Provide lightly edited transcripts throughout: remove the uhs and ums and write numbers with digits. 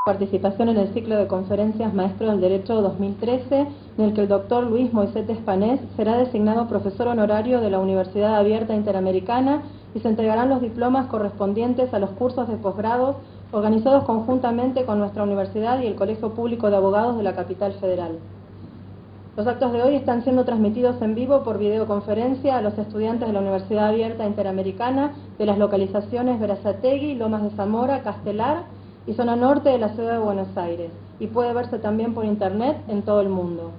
Participación en el ciclo de conferencias Maestro del Derecho 2013, en el que el doctor Luis Moisés Espanés será designado profesor honorario de la Universidad Abierta Interamericana y se entregarán los diplomas correspondientes a los cursos de posgrados organizados conjuntamente con nuestra universidad y el Colegio Público de Abogados de la Capital Federal. Los actos de hoy están siendo transmitidos en vivo por videoconferencia a los estudiantes de la Universidad Abierta Interamericana de las localizaciones Berazategui, Lomas de Zamora, Castelar y zona norte de la ciudad de Buenos Aires, y puede verse también por internet en todo el mundo.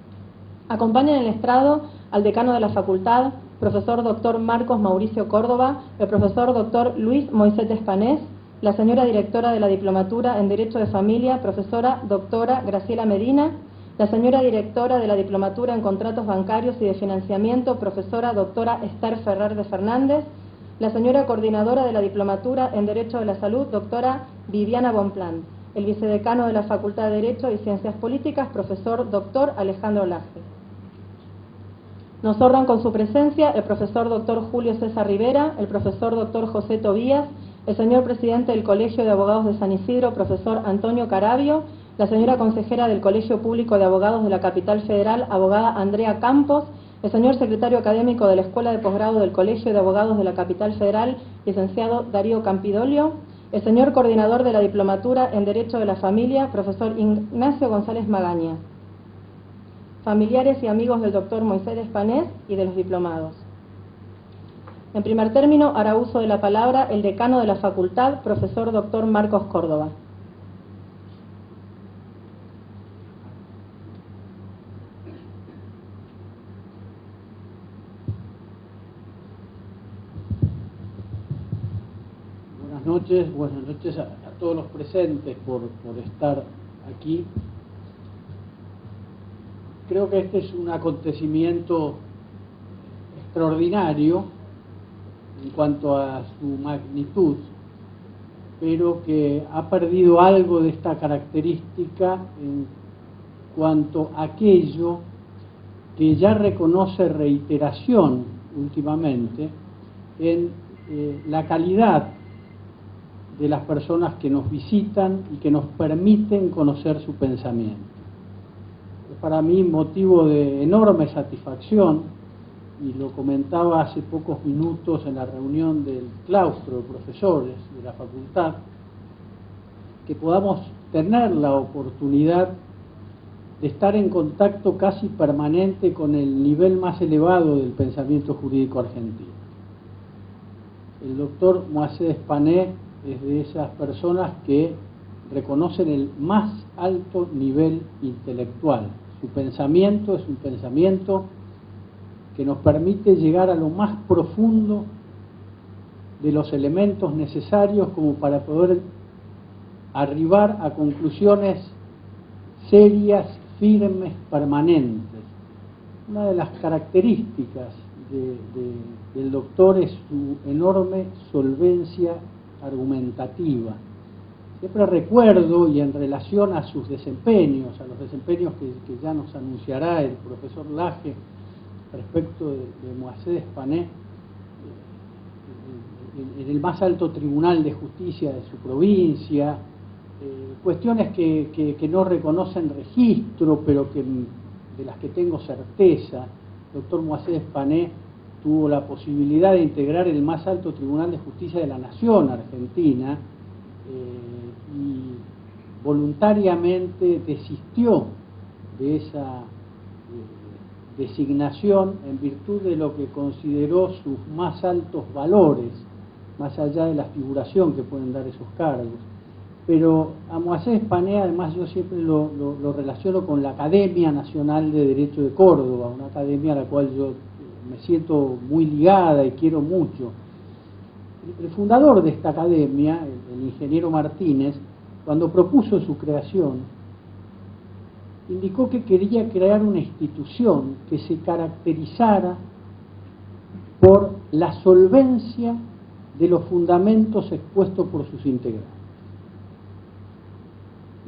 Acompañan en el estrado al decano de la facultad, profesor doctor Marcos Mauricio Córdoba, el profesor doctor Luis Moisés Espanés, la señora directora de la Diplomatura en Derecho de Familia, profesora doctora Graciela Medina, la señora directora de la Diplomatura en Contratos Bancarios y de Financiamiento, profesora doctora Esther Ferrer de Fernández, la señora coordinadora de la Diplomatura en Derecho de la Salud, doctora Viviana Bonplan, el vicedecano de la Facultad de Derecho y Ciencias Políticas, profesor doctor Alejandro Laje. Nos honran con su presencia el profesor doctor Julio César Rivera, el profesor doctor José Tobías, el señor presidente del Colegio de Abogados de San Isidro, profesor Antonio Caravio, la señora consejera del Colegio Público de Abogados de la Capital Federal, abogada Andrea Campos, el señor secretario académico de la Escuela de Posgrado del Colegio de Abogados de la Capital Federal, licenciado Darío Campidolio, el señor coordinador de la Diplomatura en Derecho de la Familia, profesor Ignacio González Magaña, familiares y amigos del doctor Moisés Espanés y de los diplomados. En primer término, hará uso de la palabra el decano de la facultad, profesor doctor Marcos Córdoba. Buenas noches a todos los presentes por estar aquí. Creo que este es un acontecimiento extraordinario en cuanto a su magnitud, pero que ha perdido algo de esta característica en cuanto a aquello que ya reconoce reiteración últimamente en la calidad de las personas que nos visitan y que nos permiten conocer su pensamiento. Es para mí motivo de enorme satisfacción, y lo comentaba hace pocos minutos en la reunión del claustro de profesores de la facultad, que podamos tener la oportunidad de estar en contacto casi permanente con el nivel más elevado del pensamiento jurídico argentino. El doctor Moisés Espanés es de esas personas que reconocen el más alto nivel intelectual. Su pensamiento es un pensamiento que nos permite llegar a lo más profundo de los elementos necesarios como para poder arribar a conclusiones serias, firmes, permanentes. Una de las características del doctor es su enorme solvencia argumentativa. Siempre recuerdo, y en relación a sus desempeños, a los desempeños que ya nos anunciará el profesor Laje respecto de Moisés Espanés, en el más alto tribunal de justicia de su provincia, cuestiones que no reconocen registro, pero de las que tengo certeza. El doctor Moisés Espanés tuvo la posibilidad de integrar el más alto tribunal de justicia de la nación argentina, y voluntariamente desistió de esa designación en virtud de lo que consideró sus más altos valores, más allá de la figuración que pueden dar esos cargos. Pero a Moisés Espanés, además, yo siempre lo relaciono con la Academia Nacional de Derecho de Córdoba, una academia a la cual yo me siento muy ligada y quiero mucho. El fundador de esta academia, el ingeniero Martínez, cuando propuso su creación, indicó que quería crear una institución que se caracterizara por la solvencia de los fundamentos expuestos por sus integrantes.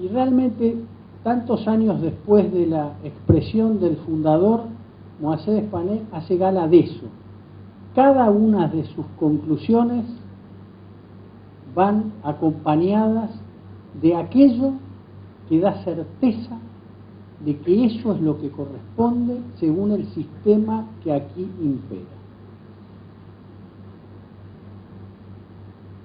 Y realmente, tantos años después de la expresión del fundador, Moisés Espanés hace gala de eso. Cada una de sus conclusiones van acompañadas de aquello que da certeza de que eso es lo que corresponde según el sistema que aquí impera.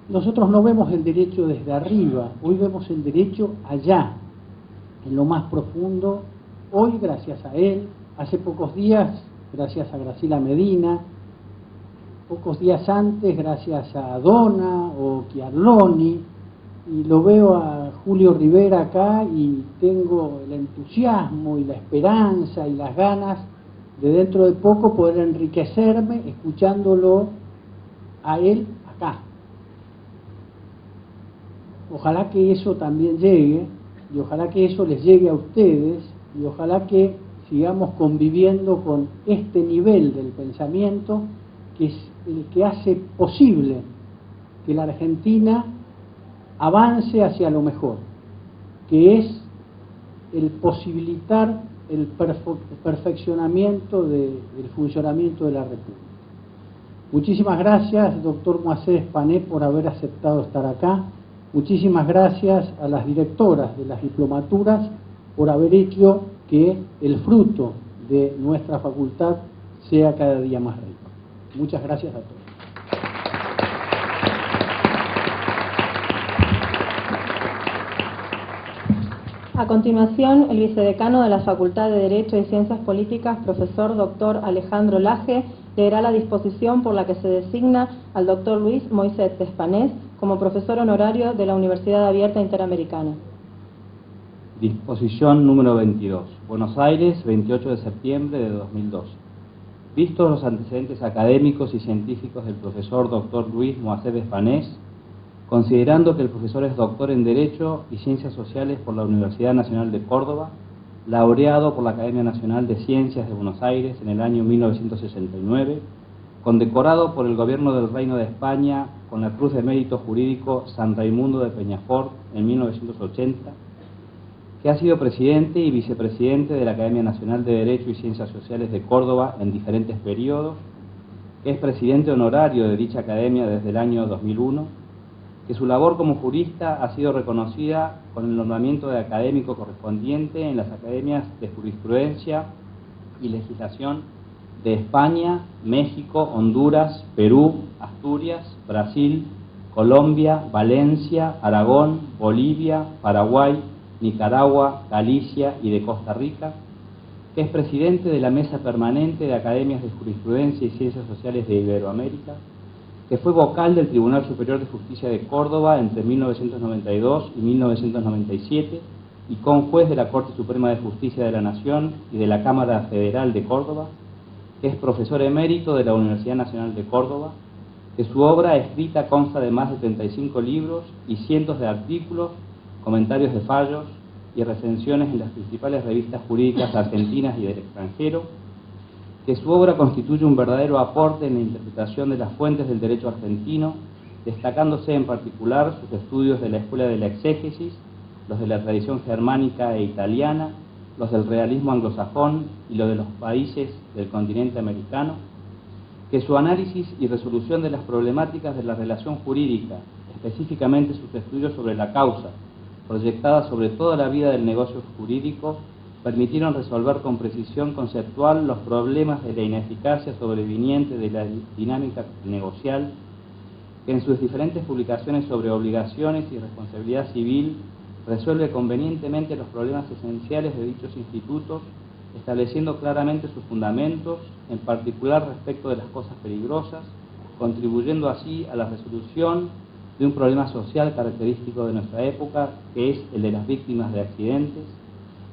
Nosotros no vemos el derecho desde arriba, hoy vemos el derecho allá, en lo más profundo, hoy gracias a él, hace pocos días gracias a Graciela Medina, pocos días antes gracias a Donna o Chiarloni, y lo veo a Julio Rivera acá y tengo el entusiasmo y la esperanza y las ganas de dentro de poco poder enriquecerme escuchándolo a él acá. Ojalá que eso también llegue, y ojalá que eso les llegue a ustedes, y ojalá que sigamos conviviendo con este nivel del pensamiento que es el que hace posible que la Argentina avance hacia lo mejor, que es el posibilitar el perfeccionamiento del funcionamiento de la República. Muchísimas gracias, doctor Moisés Espané, por haber aceptado estar acá. Muchísimas gracias a las directoras de las diplomaturas por haber hecho que el fruto de nuestra facultad sea cada día más rico. Muchas gracias a todos. A continuación, el vicedecano de la Facultad de Derecho y Ciencias Políticas, profesor doctor Alejandro Laje, leerá la disposición por la que se designa al doctor Luis Moisés Espanés como profesor honorario de la Universidad Abierta Interamericana. Disposición número 22. Buenos Aires, 28 de septiembre de 2012. Vistos los antecedentes académicos y científicos del profesor doctor Luis Moisés Espanés, considerando que el profesor es doctor en Derecho y Ciencias Sociales por la Universidad Nacional de Córdoba, laureado por la Academia Nacional de Ciencias de Buenos Aires en el año 1969, condecorado por el Gobierno del Reino de España con la Cruz de Mérito Jurídico San Raimundo de Peñafort en 1980, que ha sido presidente y vicepresidente de la Academia Nacional de Derecho y Ciencias Sociales de Córdoba en diferentes periodos, que es presidente honorario de dicha academia desde el año 2001, que su labor como jurista ha sido reconocida con el nombramiento de académico correspondiente en las academias de jurisprudencia y legislación de España, México, Honduras, Perú, Asturias, Brasil, Colombia, Valencia, Aragón, Bolivia, Paraguay, Nicaragua, Galicia y de Costa Rica, que es presidente de la Mesa Permanente de Academias de Jurisprudencia y Ciencias Sociales de Iberoamérica, que fue vocal del Tribunal Superior de Justicia de Córdoba entre 1992 y 1997 y conjuez de la Corte Suprema de Justicia de la Nación y de la Cámara Federal de Córdoba, que es profesor emérito de la Universidad Nacional de Córdoba, que su obra escrita consta de más de 35 libros y cientos de artículos, comentarios de fallos y recensiones en las principales revistas jurídicas argentinas y del extranjero, que su obra constituye un verdadero aporte en la interpretación de las fuentes del derecho argentino, destacándose en particular sus estudios de la Escuela de la Exégesis, los de la tradición germánica e italiana, los del realismo anglosajón y los de los países del continente americano, que su análisis y resolución de las problemáticas de la relación jurídica, específicamente sus estudios sobre la causa, proyectada sobre toda la vida del negocio jurídico, permitieron resolver con precisión conceptual los problemas de la ineficacia sobreviniente de la dinámica negocial, que en sus diferentes publicaciones sobre obligaciones y responsabilidad civil resuelve convenientemente los problemas esenciales de dichos institutos, estableciendo claramente sus fundamentos, en particular respecto de las cosas peligrosas, contribuyendo así a la resolución de un problema social característico de nuestra época, que es el de las víctimas de accidentes,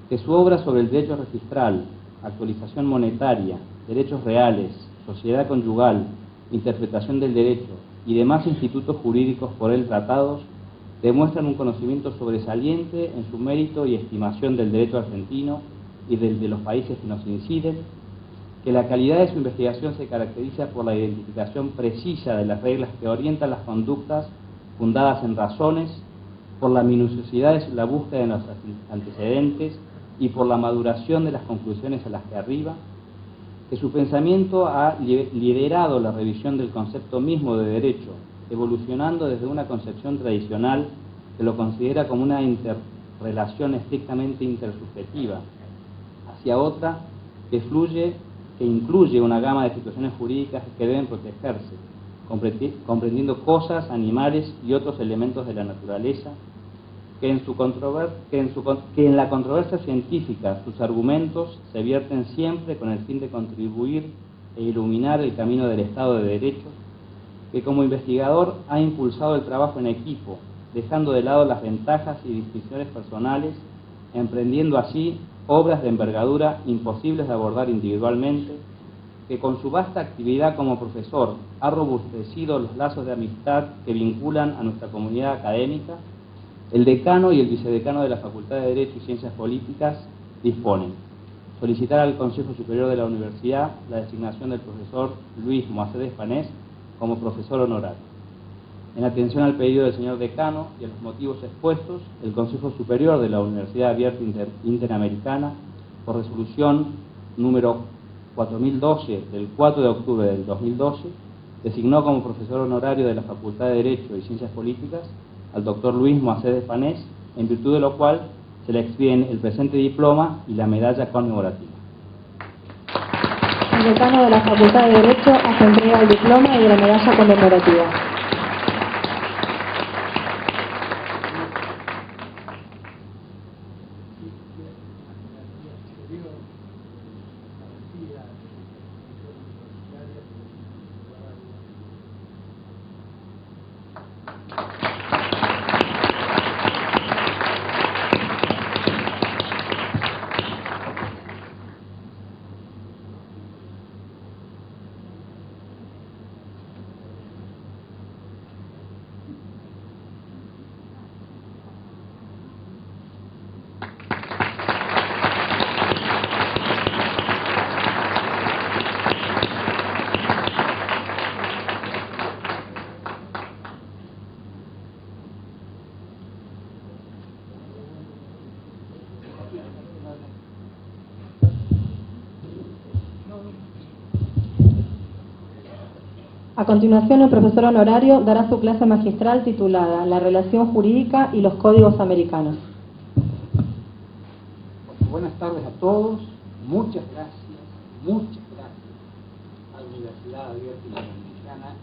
que su obra sobre el derecho registral, actualización monetaria, derechos reales, sociedad conyugal, interpretación del derecho y demás institutos jurídicos por él tratados demuestran un conocimiento sobresaliente en su mérito y estimación del derecho argentino y del de los países que nos inciden, que la calidad de su investigación se caracteriza por la identificación precisa de las reglas que orientan las conductas fundadas en razones, por la minuciosidad de la búsqueda de los antecedentes y por la maduración de las conclusiones a las que arriba, que su pensamiento ha liderado la revisión del concepto mismo de derecho, evolucionando desde una concepción tradicional que lo considera como una relación estrictamente intersubjetiva hacia otra que incluye una gama de situaciones jurídicas que deben protegerse, comprendiendo cosas, animales y otros elementos de la naturaleza, que en la controversia científica sus argumentos se vierten siempre con el fin de contribuir e iluminar el camino del Estado de Derecho, que como investigador ha impulsado el trabajo en equipo, dejando de lado las ventajas y distinciones personales, emprendiendo así obras de envergadura imposibles de abordar individualmente, que con su vasta actividad como profesor ha robustecido los lazos de amistad que vinculan a nuestra comunidad académica. El decano y el vicedecano de la Facultad de Derecho y Ciencias Políticas disponen solicitar al Consejo Superior de la Universidad la designación del profesor Luis Moaced Espanés como profesor honorario. En atención al pedido del señor decano y a los motivos expuestos, el Consejo Superior de la Universidad Abierta Interamericana, por resolución número 4012 del 4 de octubre del 2012, designó como profesor honorario de la Facultad de Derecho y Ciencias Políticas al doctor Luis Moaced Espanés, en virtud de lo cual se le expiden el presente diploma y la medalla conmemorativa. El decano de la Facultad de Derecho hace entrega del diploma y de la medalla conmemorativa. A continuación, el profesor honorario dará su clase magistral titulada La relación jurídica y los códigos americanos. Buenas tardes a todos. Muchas gracias a la Universidad Abierta Interamericana,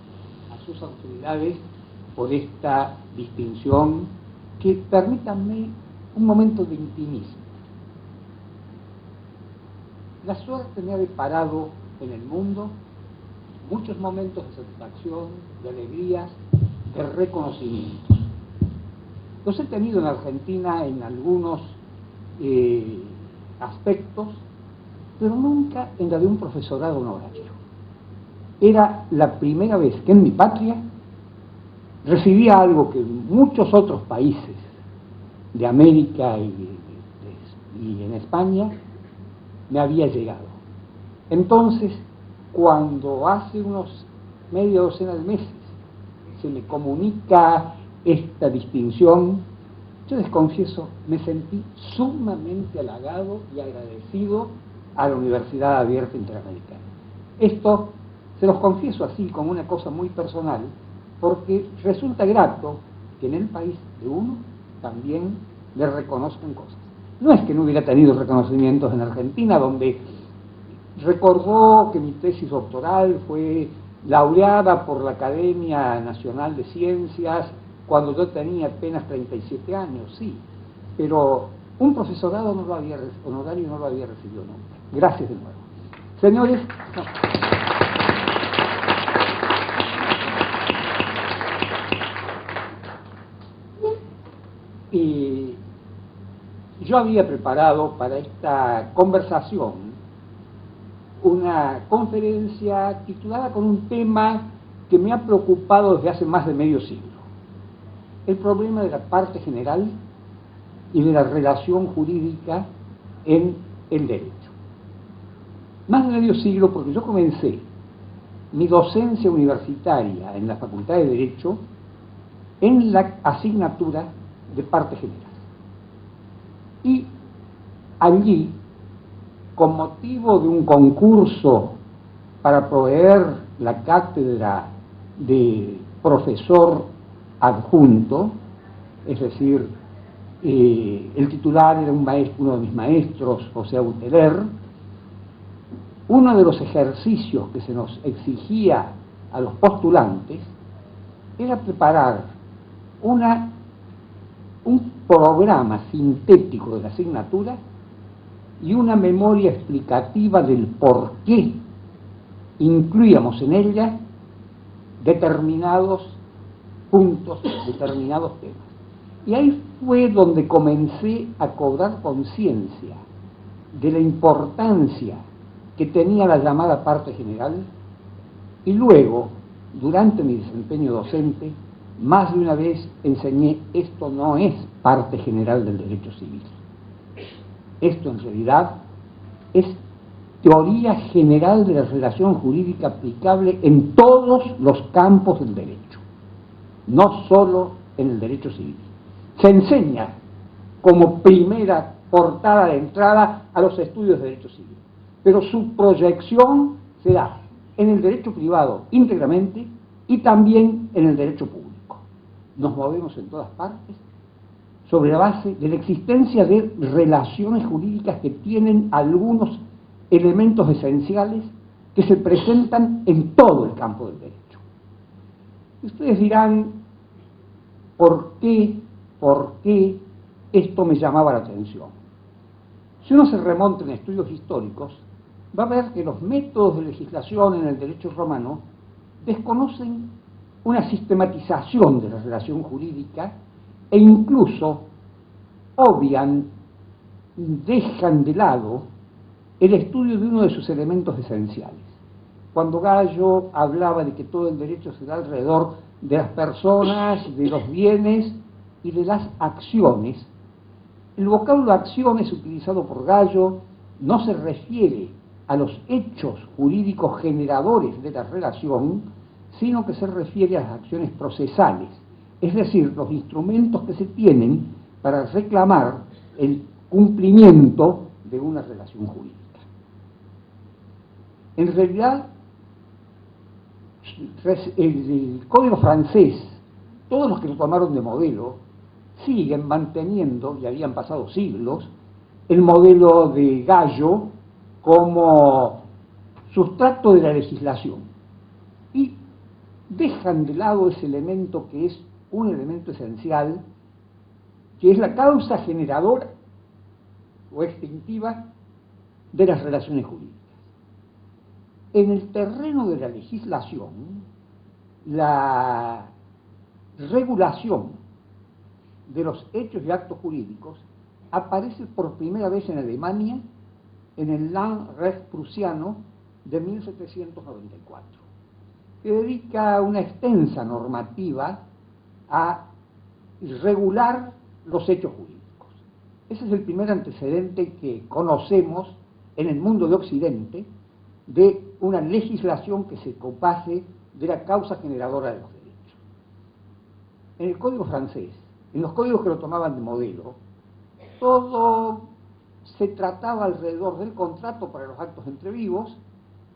a sus autoridades por esta distinción, que permítanme un momento de intimismo. La suerte me ha deparado en el mundo muchos momentos de satisfacción, de alegrías, de reconocimientos. Los he tenido en Argentina en algunos aspectos, pero nunca en la de un profesorado honorario. Era la primera vez que en mi patria recibía algo que en muchos otros países de América y en España me había llegado. Entonces, cuando hace unos media docena de meses se me comunica esta distinción, yo les confieso, me sentí sumamente halagado y agradecido a la Universidad Abierta Interamericana. Esto se los confieso así como una cosa muy personal, porque resulta grato que en el país de uno también le reconozcan cosas. No es que no hubiera tenido reconocimientos en Argentina, donde recordó que mi tesis doctoral fue laureada por la Academia Nacional de Ciencias cuando yo tenía apenas 37 años, sí, pero un profesorado honorario no lo había recibido nunca. Gracias de nuevo. Señores, y yo había preparado para esta conversación una conferencia titulada con un tema que me ha preocupado desde hace más de medio siglo: el problema de la parte general y de la relación jurídica en el derecho. Más de medio siglo, porque yo comencé mi docencia universitaria en la Facultad de Derecho en la asignatura de parte general. Y allí, con motivo de un concurso para proveer la cátedra de profesor adjunto, es decir, el titular era uno de mis maestros, José Auteler. Uno de los ejercicios que se nos exigía a los postulantes era preparar un programa sintético de la asignatura y una memoria explicativa del por qué incluíamos en ella determinados puntos, determinados temas. Y ahí fue donde comencé a cobrar conciencia de la importancia que tenía la llamada parte general, y luego, durante mi desempeño docente, más de una vez enseñé: esto no es parte general del derecho civil. Esto en realidad es teoría general de la relación jurídica aplicable en todos los campos del derecho, no solo en el derecho civil. Se enseña como primera portada de entrada a los estudios de derecho civil, pero su proyección se da en el derecho privado íntegramente y también en el derecho público. Nos movemos en todas partes sobre la base de la existencia de relaciones jurídicas que tienen algunos elementos esenciales que se presentan en todo el campo del derecho. Ustedes dirán: ¿por qué esto me llamaba la atención? Si uno se remonta en estudios históricos, va a ver que los métodos de legislación en el derecho romano desconocen una sistematización de la relación jurídica e incluso obvian, dejan de lado el estudio de uno de sus elementos esenciales. Cuando Gallo hablaba de que todo el derecho se da alrededor de las personas, de los bienes y de las acciones, el vocablo acciones utilizado por Gallo no se refiere a los hechos jurídicos generadores de la relación, sino que se refiere a las acciones procesales, es decir, los instrumentos que se tienen para reclamar el cumplimiento de una relación jurídica. En realidad, el Código francés, todos los que lo tomaron de modelo, siguen manteniendo, y habían pasado siglos, el modelo de Gallo como sustrato de la legislación, y dejan de lado ese elemento que es un elemento esencial, que es la causa generadora o extintiva de las relaciones jurídicas. En el terreno de la legislación, la regulación de los hechos y actos jurídicos aparece por primera vez en Alemania en el Landrecht prusiano de 1794, que dedica una extensa normativa a regular los hechos jurídicos. Ese es el primer antecedente que conocemos en el mundo de Occidente de una legislación que se ocupase de la causa generadora de los derechos. En el Código francés, en los códigos que lo tomaban de modelo, todo se trataba alrededor del contrato para los actos entre vivos,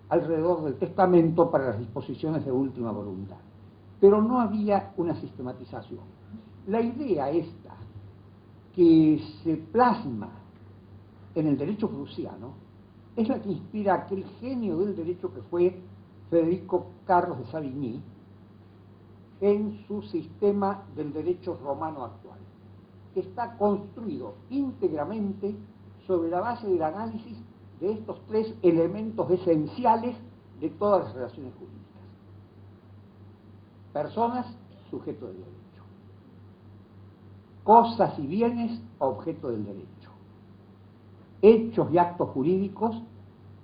alrededor del testamento para las disposiciones de última voluntad. Pero no había una sistematización. La idea esta que se plasma en el derecho prusiano es la que inspira aquel genio del derecho que fue Federico Carlos de Savigny en su sistema del derecho romano actual, que está construido íntegramente sobre la base del análisis de estos tres elementos esenciales de todas las relaciones jurídicas. Personas, sujeto del derecho. Cosas y bienes, objeto del derecho. Hechos y actos jurídicos,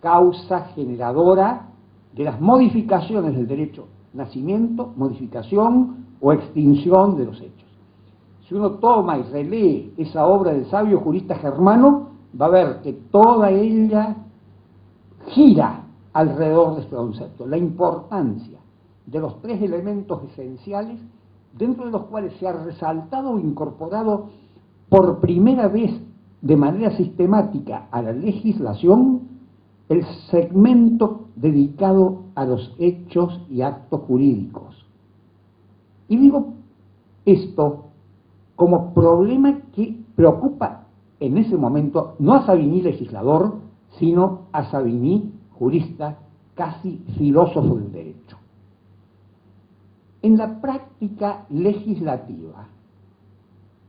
causa generadora de las modificaciones del derecho, nacimiento, modificación o extinción de los hechos. Si uno toma y relee esa obra del sabio jurista germano, va a ver que toda ella gira alrededor de este concepto, la importancia de los tres elementos esenciales dentro de los cuales se ha resaltado o incorporado por primera vez de manera sistemática a la legislación el segmento dedicado a los hechos y actos jurídicos. Y digo esto como problema que preocupa en ese momento no a Savigny legislador, sino a Savigny jurista, casi filósofo del derecho. En la práctica legislativa,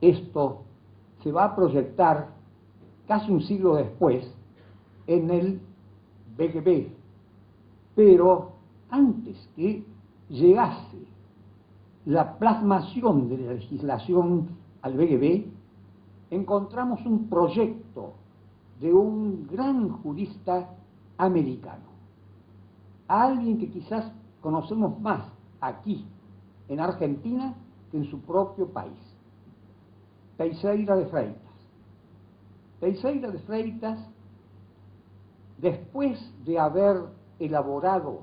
esto se va a proyectar casi un siglo después en el BGB, pero antes que llegase la plasmación de la legislación al BGB, encontramos un proyecto de un gran jurista americano, a alguien que quizás conocemos más aquí en Argentina que en su propio país, Teixeira de Freitas. Teixeira de Freitas, después de haber elaborado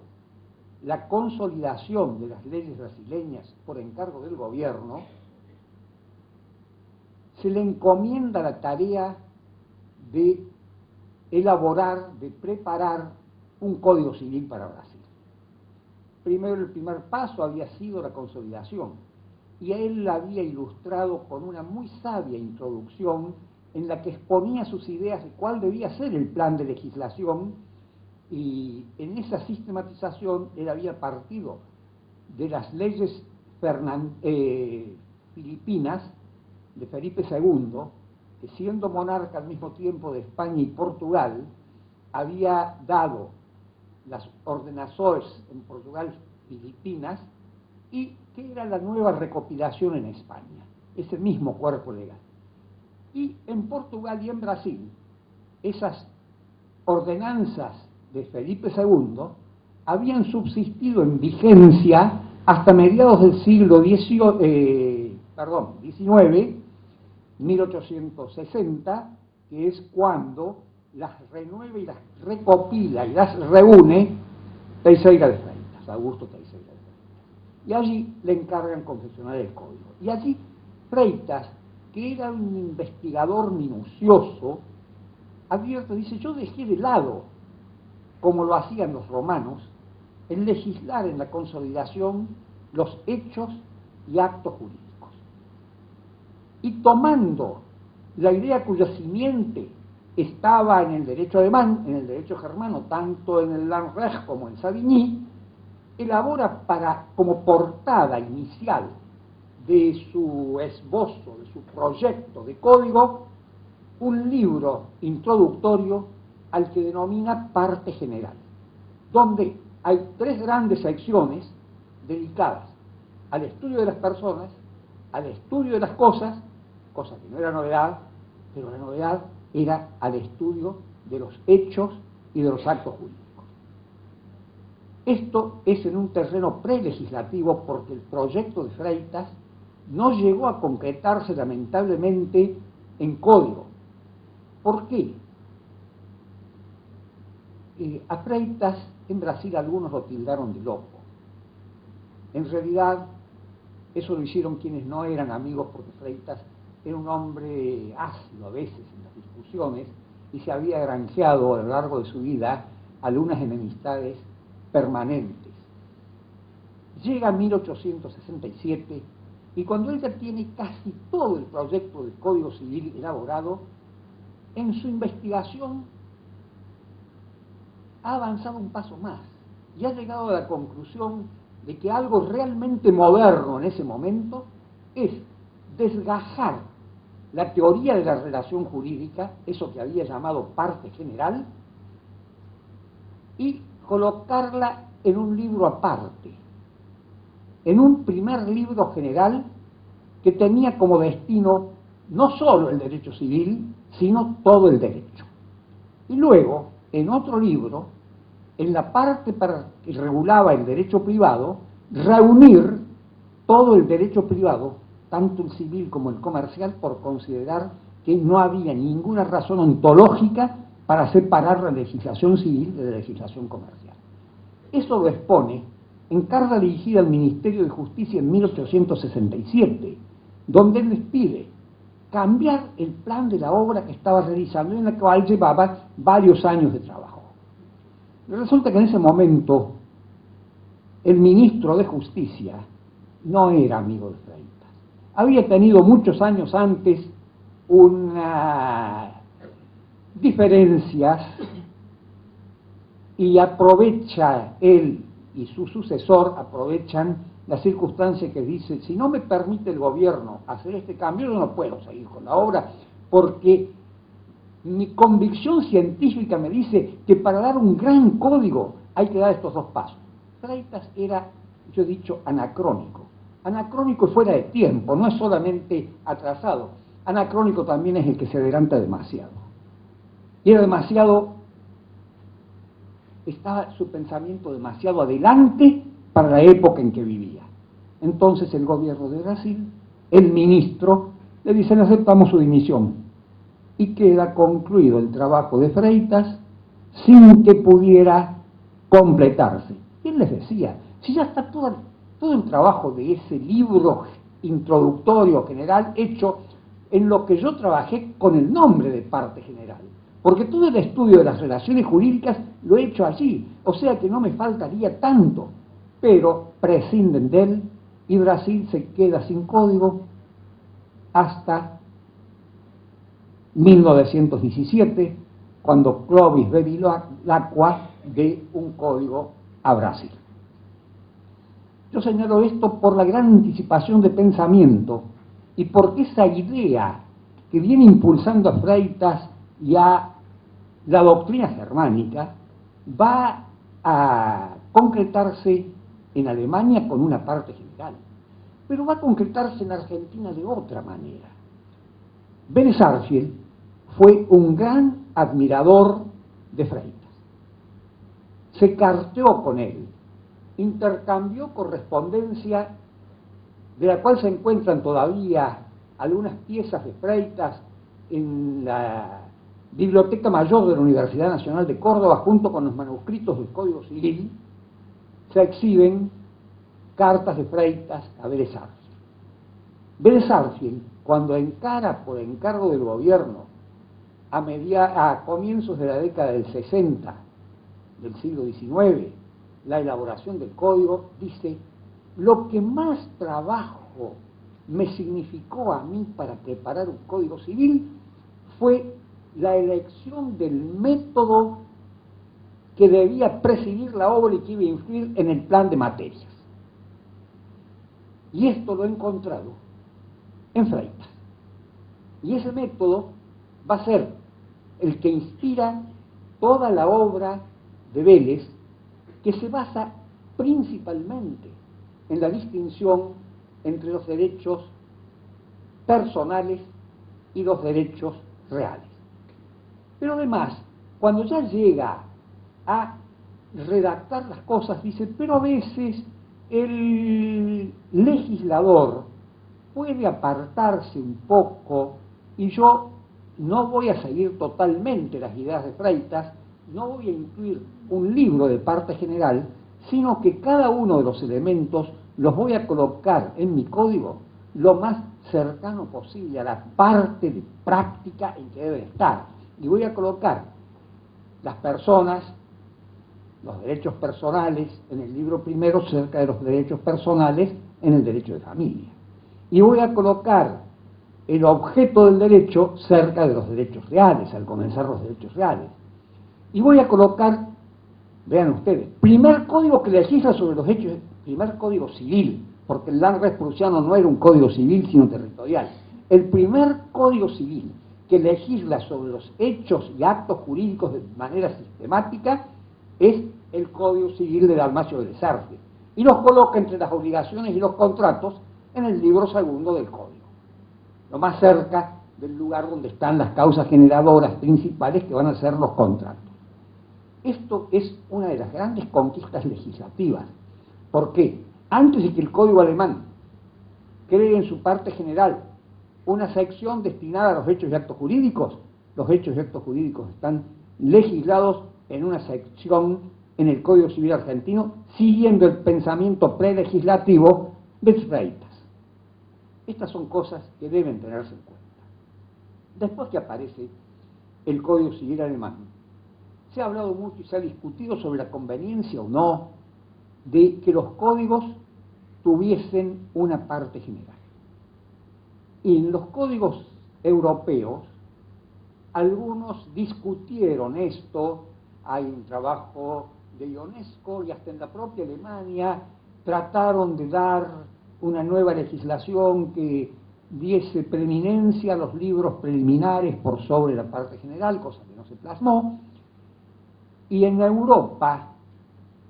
la consolidación de las leyes brasileñas por encargo del gobierno, se le encomienda la tarea de elaborar, de preparar un código civil para Brasil. Primero, el primer paso había sido la consolidación, y a él la había ilustrado con una muy sabia introducción en la que exponía sus ideas de cuál debía ser el plan de legislación, y en esa sistematización él había partido de las leyes filipinas de Felipe II, que siendo monarca al mismo tiempo de España y Portugal, había dado las ordenações en Portugal, Filipinas, y que era la nueva recopilación en España, ese mismo cuerpo legal. Y en Portugal y en Brasil, esas ordenanzas de Felipe II habían subsistido en vigencia hasta mediados del siglo XIX, 1860, que es cuando las renueva y las recopila y las reúne Teixeira de Freitas, Augusto Teixeira de Freitas. Y allí le encargan confeccionar el código. Y allí Freitas, que era un investigador minucioso, advierte, dice, yo dejé de lado, como lo hacían los romanos, el legislar en la consolidación los hechos y actos jurídicos. Y tomando la idea cuya simiente estaba en el derecho alemán, en el derecho germano, tanto en el Landrecht como en Savigny, elabora como portada inicial de su esbozo, de su proyecto de código, un libro introductorio al que denomina Parte General, donde hay 3 grandes secciones dedicadas al estudio de las personas, al estudio de las cosas, cosa que no era novedad, pero la novedad era al estudio de los hechos y de los actos jurídicos. Esto es en un terreno prelegislativo porque el proyecto de Freitas no llegó a concretarse lamentablemente en código. ¿Por qué? A Freitas en Brasil algunos lo tildaron de loco. En realidad eso lo hicieron quienes no eran amigos, porque Freitas era un hombre ácido a veces en las discusiones y se había granjeado a lo largo de su vida algunas enemistades permanentes. Llega 1867 y cuando él ya tiene casi todo el proyecto del Código Civil elaborado, en su investigación ha avanzado un paso más y ha llegado a la conclusión de que algo realmente moderno en ese momento es desgajar la teoría de la relación jurídica, eso que había llamado parte general, y colocarla en un libro aparte, en un primer libro general que tenía como destino no solo el derecho civil, sino todo el derecho. Y luego, en otro libro, en la parte que regulaba el derecho privado, reunir todo el derecho privado, tanto el civil como el comercial, por considerar que no había ninguna razón ontológica para separar la legislación civil de la legislación comercial. Eso lo expone en carta dirigida al Ministerio de Justicia en 1867, donde él les pide cambiar el plan de la obra que estaba realizando, en la cual llevaba varios años de trabajo. Resulta que en ese momento el ministro de Justicia no era amigo de Freitas. Había tenido muchos años antes unas diferencias y aprovecha él y su sucesor, aprovechan la circunstancia que dice, si no me permite el gobierno hacer este cambio, yo no puedo seguir con la obra, porque mi convicción científica me dice que para dar un gran código hay que dar estos dos pasos. Freitas era, yo he dicho, anacrónico. Anacrónico fuera de tiempo, no es solamente atrasado. Anacrónico también es el que se adelanta demasiado. Y era demasiado, estaba su pensamiento demasiado adelante para la época en que vivía. Entonces el gobierno de Brasil, el ministro, le dicen aceptamos su dimisión. Y queda concluido el trabajo de Freitas sin que pudiera completarse. Y él les decía, si ya está todo el trabajo de ese libro introductorio general hecho en lo que yo trabajé con el nombre de parte general, porque todo el estudio de las relaciones jurídicas lo he hecho allí, o sea que no me faltaría tanto, pero prescinden de él y Brasil se queda sin código hasta 1917, cuando Clovis Bevilacqua dé un código a Brasil. Yo señalo esto por la gran anticipación de pensamiento y porque esa idea que viene impulsando a Freitas y a la doctrina germánica va a concretarse en Alemania con una parte general, pero va a concretarse en Argentina de otra manera. Vélez Sarsfield fue un gran admirador de Freitas. Se carteó con él, intercambió correspondencia de la cual se encuentran todavía algunas piezas de Freitas en la Biblioteca Mayor de la Universidad Nacional de Córdoba, junto con los manuscritos del Código Civil, se exhiben cartas de Freitas a Vélez Sarsfield. Vélez Sarsfield, cuando encara por encargo del gobierno a comienzos de la década del 60 del siglo XIX, la elaboración del código, dice, lo que más trabajo me significó a mí para preparar un código civil fue la elección del método que debía presidir la obra y que iba a influir en el plan de materias. Y esto lo he encontrado en Freitas. Y ese método va a ser el que inspira toda la obra de Vélez, que se basa principalmente en la distinción entre los derechos personales y los derechos reales. Pero además, cuando ya llega a redactar las cosas, dice, pero a veces el legislador puede apartarse un poco y yo no voy a seguir totalmente las ideas de Freitas, no voy a incluir un libro de parte general, sino que cada uno de los elementos los voy a colocar en mi código lo más cercano posible a la parte de práctica en que debe estar. Y voy a colocar las personas, los derechos personales en el libro primero cerca de los derechos personales en el derecho de familia. Y voy a colocar el objeto del derecho cerca de los derechos reales, al comenzar los derechos reales. Y voy a colocar, vean ustedes, primer código que legisla sobre los hechos, primer código civil, porque el Landgraf prusiano no era un código civil sino territorial. El primer código civil que legisla sobre los hechos y actos jurídicos de manera sistemática es el Código Civil de Dalmacio Vélez Sarsfield, y los coloca entre las obligaciones y los contratos en el libro segundo del Código, lo más cerca del lugar donde están las causas generadoras principales que van a ser los contratos. Esto es una de las grandes conquistas legislativas. ¿Por qué? Antes de que el Código alemán cree en su parte general una sección destinada a los hechos y actos jurídicos, los hechos y actos jurídicos están legislados en una sección en el Código Civil argentino, siguiendo el pensamiento prelegislativo de Freitas. Estas son cosas que deben tenerse en cuenta. Después que aparece el Código Civil alemán, se ha hablado mucho y se ha discutido sobre la conveniencia o no de que los códigos tuviesen una parte general. Y en los códigos europeos, algunos discutieron esto, hay un trabajo de Ionesco y hasta en la propia Alemania trataron de dar una nueva legislación que diese preeminencia a los libros preliminares por sobre la parte general, cosa que no se plasmó. Y en Europa,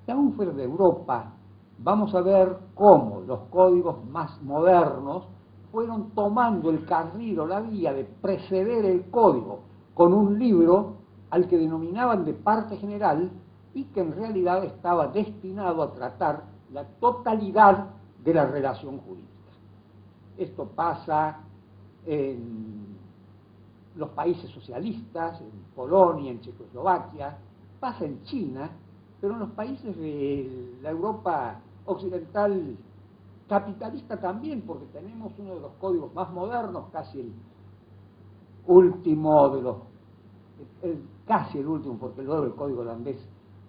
y aún fuera de Europa, vamos a ver cómo los códigos más modernos fueron tomando el carril o la vía de preceder el código con un libro al que denominaban de parte general y que en realidad estaba destinado a tratar la totalidad de la relación jurídica. Esto pasa en los países socialistas, en Polonia, en Checoslovaquia, pasa en China, pero en los países de la Europa occidental capitalista también, porque tenemos uno de los códigos más modernos, casi el último de los, casi el último, porque luego el código holandés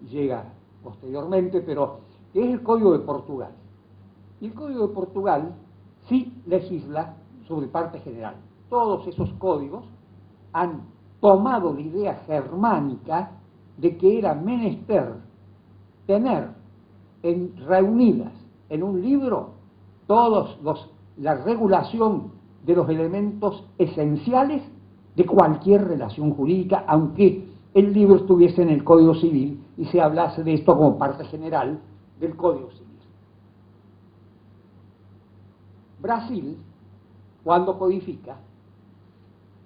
llega posteriormente, pero que es el Código de Portugal. Y el Código de Portugal sí legisla sobre parte general. Todos esos códigos han tomado la idea germánica de que era menester tener reunidas en un libro la regulación de los elementos esenciales de cualquier relación jurídica, aunque el libro estuviese en el Código Civil y se hablase de esto como parte general del Código Civil. Brasil, cuando codifica,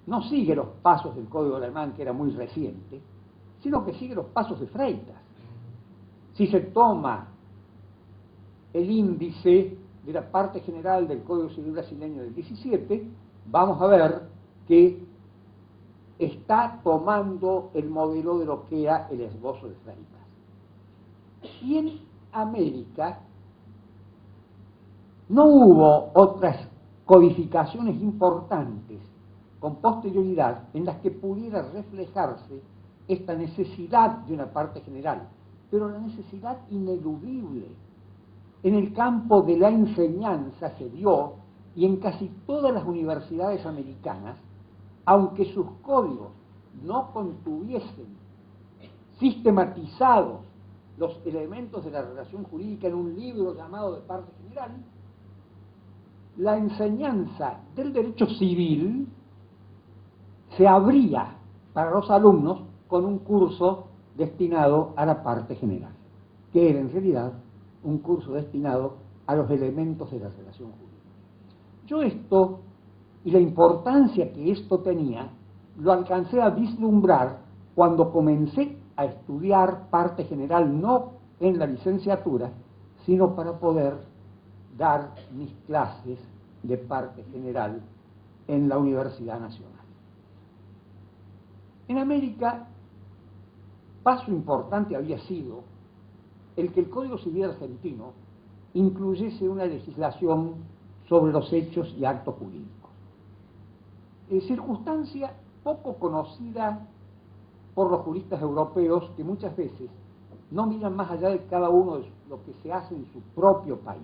no sigue los pasos del Código Alemán, que era muy reciente, sino que sigue los pasos de Freitas. Si se toma el índice de la parte general del Código Civil brasileño del 17, vamos a ver que está tomando el modelo de lo que era el esbozo de Freitas. Y en América no hubo otras codificaciones importantes con posterioridad en las que pudiera reflejarse esta necesidad de una parte general, pero la necesidad ineludible en el campo de la enseñanza se dio, y en casi todas las universidades americanas, aunque sus códigos no contuviesen sistematizados los elementos de la relación jurídica en un libro llamado de parte general, la enseñanza del derecho civil se abría para los alumnos con un curso destinado a la parte general, que era en realidad un curso destinado a los elementos de la relación jurídica. Yo esto, y la importancia que esto tenía, lo alcancé a vislumbrar cuando comencé a estudiar parte general, no en la licenciatura, sino para poder dar mis clases de parte general en la Universidad Nacional. En América, paso importante había sido el que el Código Civil argentino incluyese una legislación sobre los hechos y actos jurídicos. Circunstancia poco conocida por los juristas europeos, que muchas veces no miran más allá de cada uno de lo que se hace en su propio país.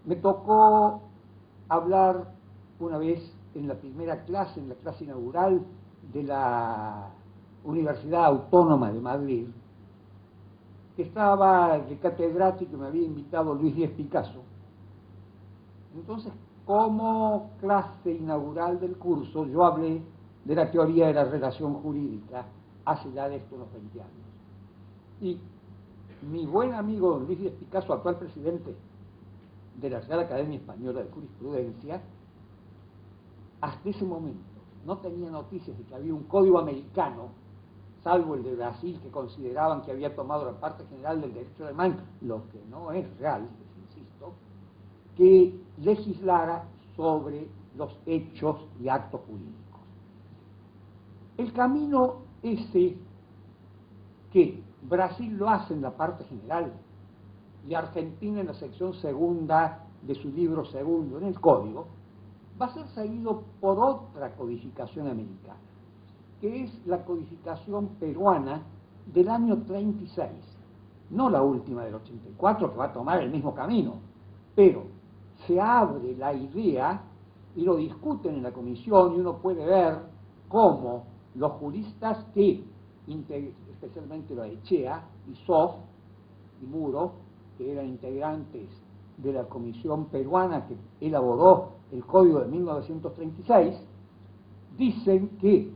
Me tocó hablar una vez en la primera clase, en la clase inaugural de la Universidad Autónoma de Madrid, que estaba de catedrático y me había invitado Luis Díez Picasso. Entonces, como clase inaugural del curso, yo hablé de la teoría de la relación jurídica hace ya de esto unos 20 años. Y mi buen amigo don Luis Díez Picasso, actual presidente de la Real Academia Española de Jurisprudencia, hasta ese momento no tenía noticias de que había un código americano, salvo el de Brasil, que consideraban que había tomado la parte general del derecho alemán, lo que no es real, les insisto, que legislara sobre los hechos y actos jurídicos. El camino ese que Brasil lo hace en la parte general y Argentina en la sección segunda de su libro segundo en el código, va a ser seguido por otra codificación americana, que es la codificación peruana del año 36, no la última del 84, que va a tomar el mismo camino, pero se abre la idea y lo discuten en la comisión, y uno puede ver cómo los juristas que, especialmente los Echea y Sof y Muro, que eran integrantes de la comisión peruana que elaboró el Código de 1936, dicen que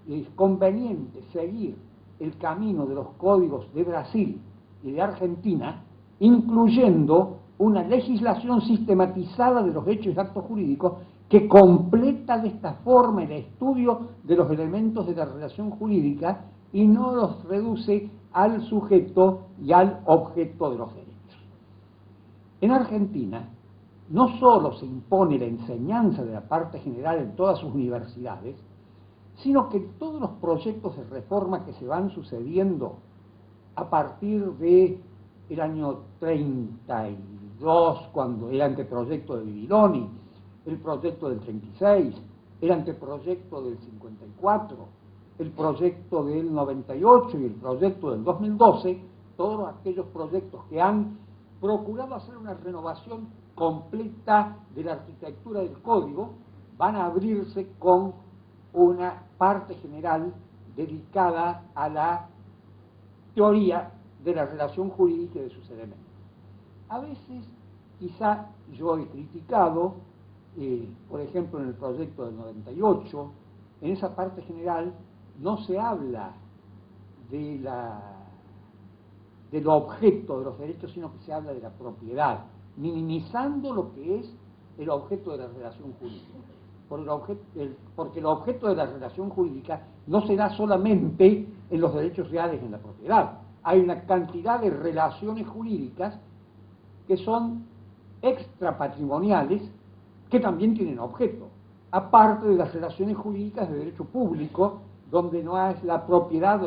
es conveniente seguir el camino de los códigos de Brasil y de Argentina, incluyendo una legislación sistematizada de los hechos y actos jurídicos que completa de esta forma el estudio de los elementos de la relación jurídica y no los reduce al sujeto y al objeto de los derechos. En Argentina, no solo se impone la enseñanza de la parte general en todas sus universidades, sino que todos los proyectos de reforma que se van sucediendo a partir de el año 32, cuando el anteproyecto de Bibiloni, el proyecto del 36, el anteproyecto del 54, el proyecto del 98 y el proyecto del 2012, todos aquellos proyectos que han procurado hacer una renovación completa de la arquitectura del código, van a abrirse con una parte general dedicada a la teoría de la relación jurídica y de sus elementos. A veces, quizá yo he criticado, por ejemplo, en el proyecto del 98, en esa parte general no se habla del objeto de los derechos, sino que se habla de la propiedad, minimizando lo que es el objeto de la relación jurídica. Porque el objeto de la relación jurídica no se da solamente en los derechos reales en la propiedad. Hay una cantidad de relaciones jurídicas que son extrapatrimoniales que también tienen objeto, aparte de las relaciones jurídicas de derecho público, donde no es la propiedad,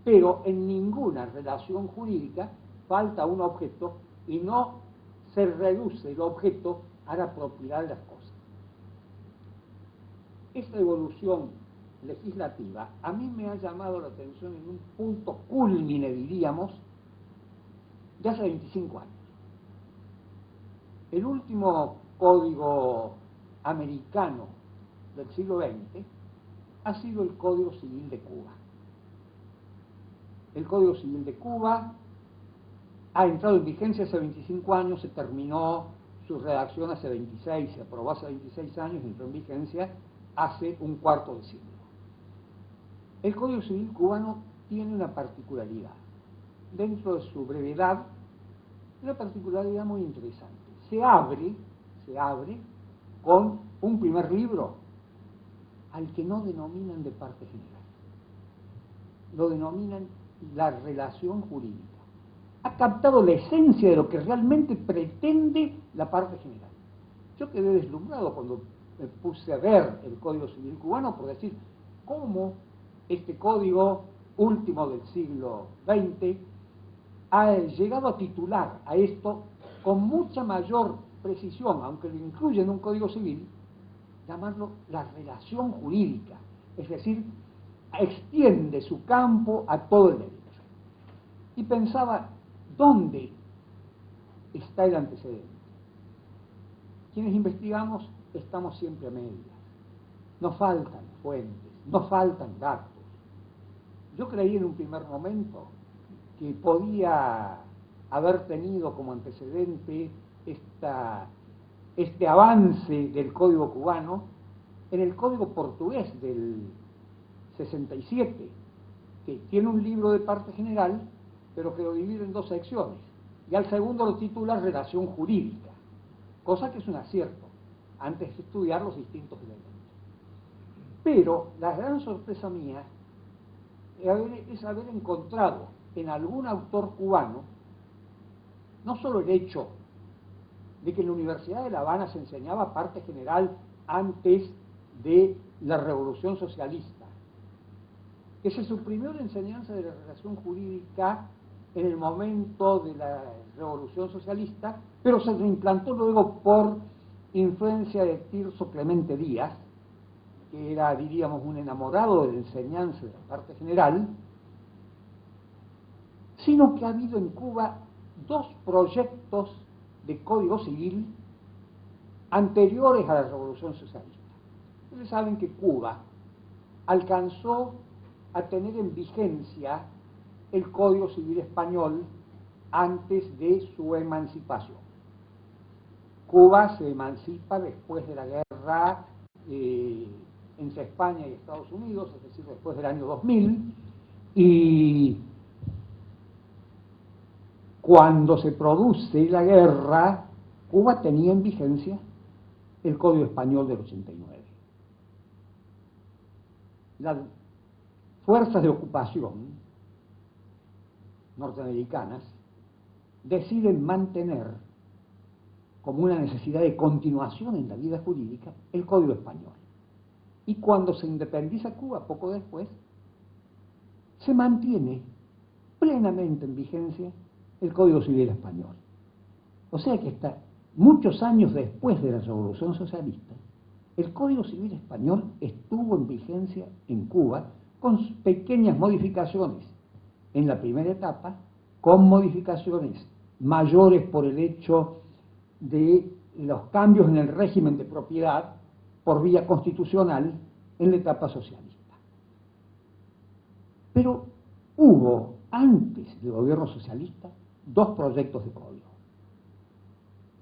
pero en ninguna relación jurídica falta un objeto y no se reduce el objeto a la propiedad de las cosas. Esta evolución legislativa a mí me ha llamado la atención en un punto cúlmine, diríamos, de hace 25 años. El último código americano del siglo XX ha sido el Código Civil de Cuba. El Código Civil de Cuba ha entrado en vigencia hace 25 años, se terminó su redacción hace 26, se aprobó hace 26 años y entró en vigencia hace un cuarto de siglo. El Código Civil cubano tiene una particularidad. Dentro de su brevedad, una particularidad muy interesante. Se abre con un primer libro al que no denominan de parte general. Lo denominan la relación jurídica. Ha captado la esencia de lo que realmente pretende la parte general. Yo quedé deslumbrado cuando me puse a ver el Código Civil cubano por decir cómo este código último del siglo XX ha llegado a titular a esto con mucha mayor precisión, aunque lo incluye en un Código Civil, llamarlo la relación jurídica, es decir, extiende su campo a todo el derecho. Y pensaba, ¿dónde está el antecedente? Quienes investigamos estamos siempre a medias. Nos faltan fuentes, nos faltan datos. Yo creí en un primer momento que podía haber tenido como antecedente este avance del Código cubano en el Código portugués del 67, que tiene un libro de parte general, pero que lo divide en dos secciones, y al segundo lo titula Relación Jurídica, cosa que es un acierto, antes de estudiar los distintos elementos. Pero la gran sorpresa mía es haber encontrado en algún autor cubano no solo el hecho de que en la Universidad de La Habana se enseñaba parte general antes de la Revolución Socialista, que se suprimió la enseñanza de la relación jurídica en el momento de la Revolución Socialista, pero se reimplantó luego por influencia de Tirso Clemente Díaz, que era, diríamos, un enamorado de la enseñanza de la parte general, sino que ha habido en Cuba dos proyectos de Código Civil anteriores a la Revolución Socialista. Ustedes saben que Cuba alcanzó a tener en vigencia el Código Civil Español antes de su emancipación. Cuba se emancipa después de la guerra entre España y Estados Unidos, es decir, después del año 2000, y cuando se produce la guerra, Cuba tenía en vigencia el Código Español del 89. Las fuerzas de ocupación norteamericanas deciden mantener como una necesidad de continuación en la vida jurídica el Código Español. Y cuando se independiza Cuba, poco después, se mantiene plenamente en vigencia el Código Civil Español. O sea que hasta muchos años después de la Revolución Socialista, el Código Civil Español estuvo en vigencia en Cuba con pequeñas modificaciones en la primera etapa, con modificaciones mayores por el hecho de los cambios en el régimen de propiedad por vía constitucional en la etapa socialista. Pero hubo, antes del gobierno socialista, dos proyectos de código,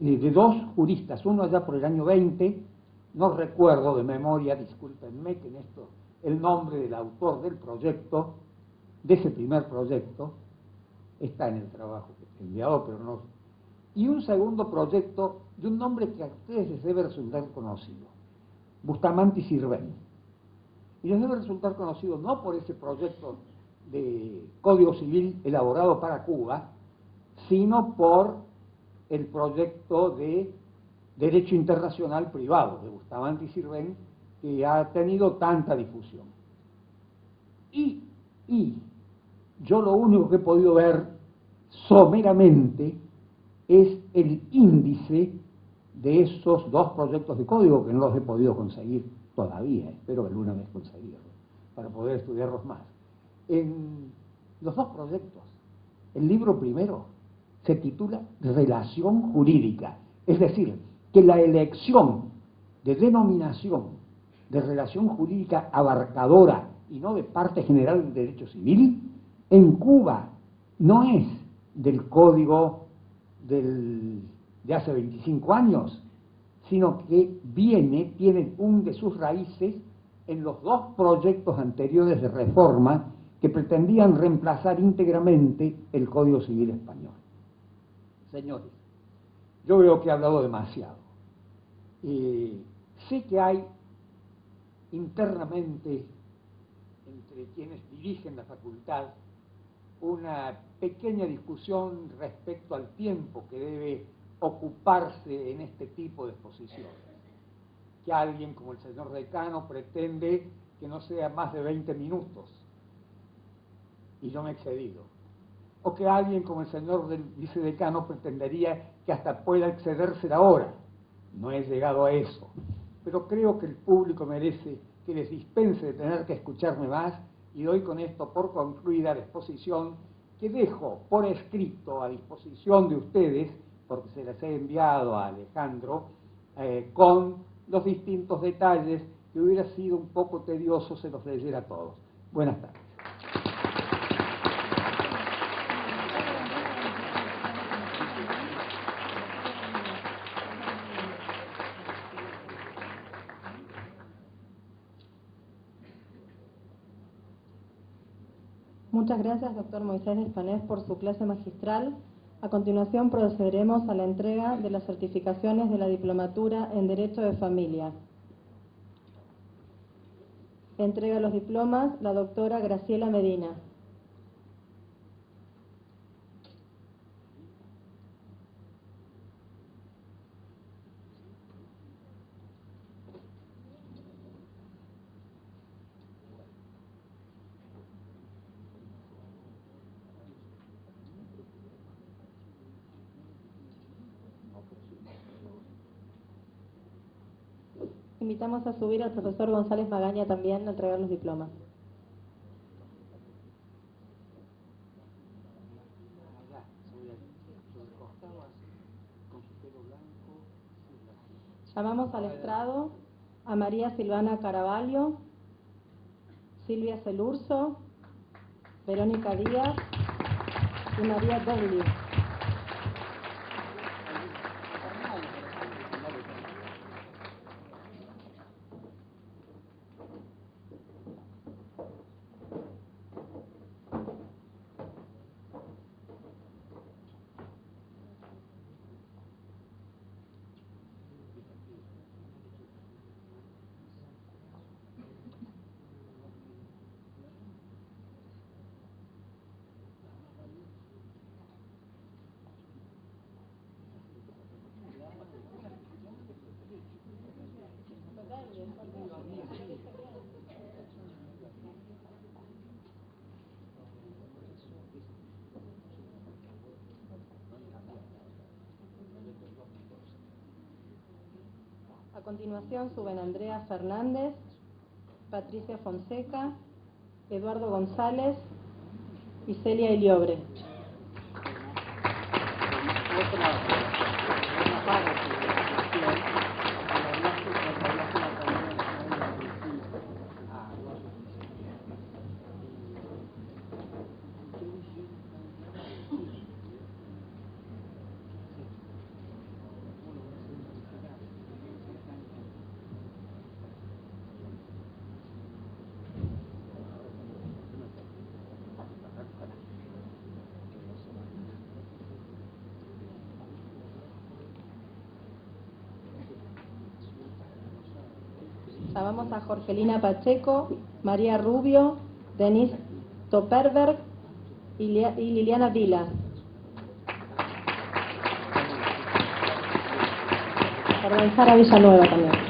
de dos juristas, uno allá por el año 20, no recuerdo de memoria, discúlpenme que en esto el nombre del autor del proyecto, de ese primer proyecto, está en el trabajo que he enviado, pero no. Y un segundo proyecto de un nombre que a ustedes les debe resultar conocido, Bustamante y Sirven. Y les debe resultar conocido no por ese proyecto de Código Civil elaborado para Cuba, sino por el proyecto de Derecho Internacional Privado de Bustamante y Sirven, que ha tenido tanta difusión. Y yo lo único que he podido ver someramente es el índice de esos dos proyectos de código, que no los he podido conseguir todavía, espero alguna vez conseguirlos, para poder estudiarlos más. En los dos proyectos, el libro primero se titula Relación Jurídica, es decir, que la elección de denominación de relación jurídica abarcadora y no de parte general del derecho civil, en Cuba no es del código de hace 25 años, sino que tiene un de sus raíces en los dos proyectos anteriores de reforma que pretendían reemplazar íntegramente el Código Civil Español. Señores, yo creo que he hablado demasiado. Sé que hay internamente, entre quienes dirigen la facultad, una pequeña discusión respecto al tiempo que debe ocuparse en este tipo de exposiciones. Que alguien como el señor decano pretende que no sea más de 20 minutos, y yo me he excedido. O que alguien como el señor del vicedecano pretendería que hasta pueda excederse la hora. No he llegado a eso. Pero creo que el público merece que les dispense de tener que escucharme más, y doy con esto por concluida la exposición, que dejo por escrito a disposición de ustedes, porque se las he enviado a Alejandro, con los distintos detalles, que hubiera sido un poco tedioso se los leyera a todos. Buenas tardes. Muchas gracias, doctor Moisés Despanés, por su clase magistral. A continuación procederemos a la entrega de las certificaciones de la Diplomatura en Derecho de Familia. Entrega los diplomas la doctora Graciela Medina. Invitamos a subir al profesor González Magaña también a entregar los diplomas. Llamamos al estrado a María Silvana Caravalho, Silvia Celurso, Verónica Díaz y María Degli. A continuación suben Andrea Fernández, Patricia Fonseca, Eduardo González y Celia Iliobre. Llamamos a Jorgelina Pacheco, María Rubio, Denise Toperberg y Liliana Vila. Perdón, Sara Villanueva también.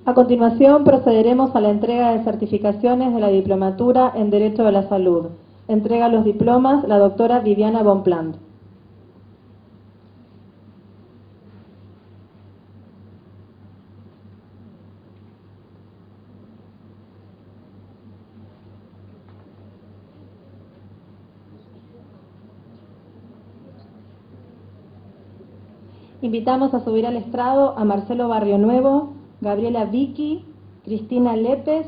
A continuación procederemos a la entrega de certificaciones de la Diplomatura en Derecho de la Salud. Entrega los diplomas la doctora Viviana Bonpland. Invitamos a subir al estrado a Marcelo Barrionuevo, Gabriela Vicky, Cristina Lépez,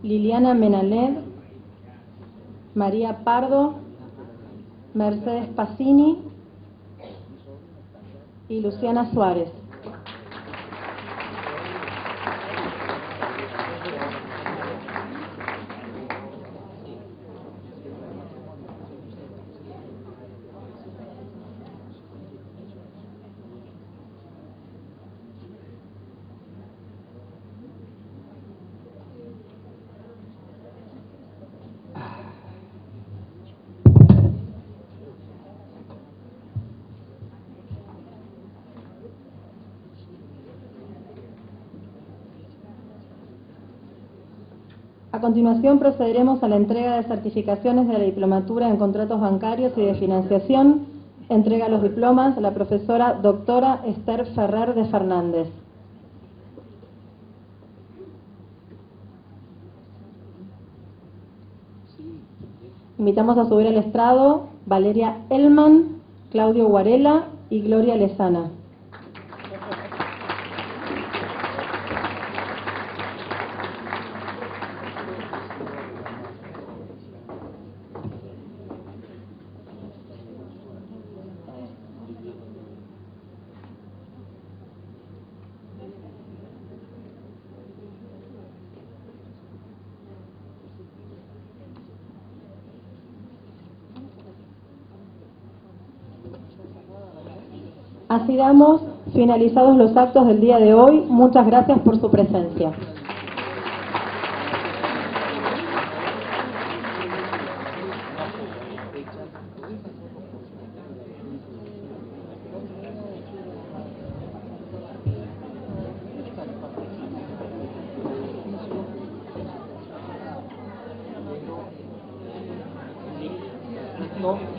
Liliana Menaled, María Pardo, Mercedes Pacini y Luciana Suárez. A continuación procederemos a la entrega de certificaciones de la Diplomatura en Contratos Bancarios y de Financiación. Entrega los diplomas la profesora doctora Esther Ferrer de Fernández. Invitamos a subir al estrado Valeria Elman, Claudio Guarela y Gloria Lezana. Así damos finalizados los actos del día de hoy. Muchas gracias por su presencia. No.